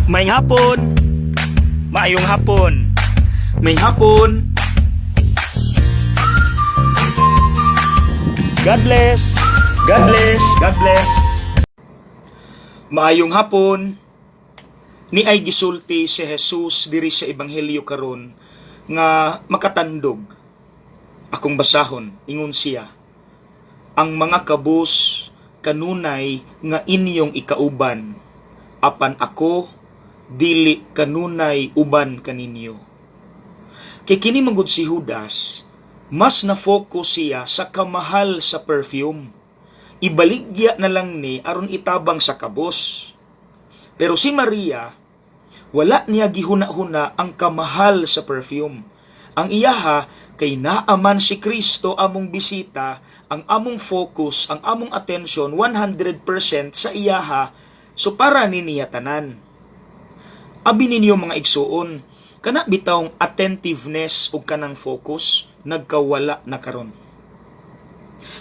May hapon. Maayong hapon. May hapon. God bless. God bless. God bless. Maayong hapon. Ni ay gisulti si Jesus diri sa ebanghelyo karon nga makatandog. Akong basahon, ingon siya. Ang mga kabus kanunay nga inyong ikauban, apan ako dili kanunay uban kaninyo. Kay kini manggod si Judas, mas na-focus siya sa kamahal sa perfume. Ibaligya na lang ni aron itabang sa kabos. Pero si Maria, wala niya gihuna-huna ang kamahal sa perfume. Ang iyaha, kay naaman si Kristo among bisita, ang among focus, ang among attention, 100% sa iyaha, so para niya tanan. Abi ninyo mga igsuon, kana bitawng attentiveness o kanang focus, nagkawala na karon.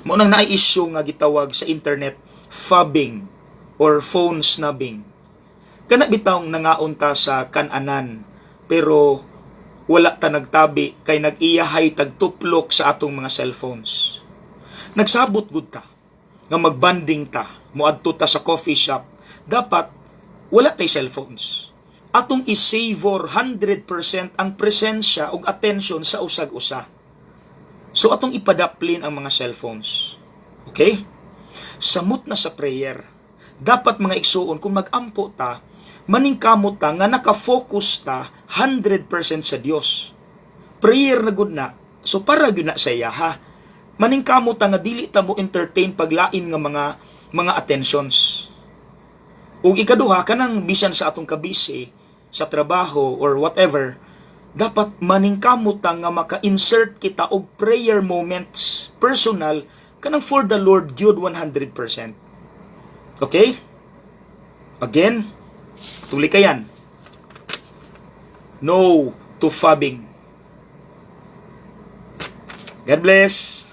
Mao nang naay-issue nga gitawag sa internet, phobbing or phone snubbing. Kana bitawng nangaon ta sa kananan, pero wala ta nagtabi kay nag-iyahay tagtuplok sa atong mga cellphones. Nagsabot gud ta nga magbanding ta, moadto ta sa coffee shop, dapat wala tay cellphones. Atong i-savor 100% ang presensya ug attention sa usag-usa. So atong ipadaplin ang mga cellphones. Okay? Samot na sa prayer. Dapat mga igsuon kung mag-ampo ta, maningkamot ta nga naka-focus ta 100% sa Dios. Prayer na gud na. So para gyud na sa iya ha. Maningkamot ta nga dili ta mo entertain paglain nga mga attentions. Ug ikaduha kanang bisan sa atong kabisi sa trabaho or whatever, dapat maningkamot ta nga maka-insert kita og prayer moments personal kanang for the Lord gyud 100%. Okay? Again, tuloy ka yan. No to phobbing. God bless.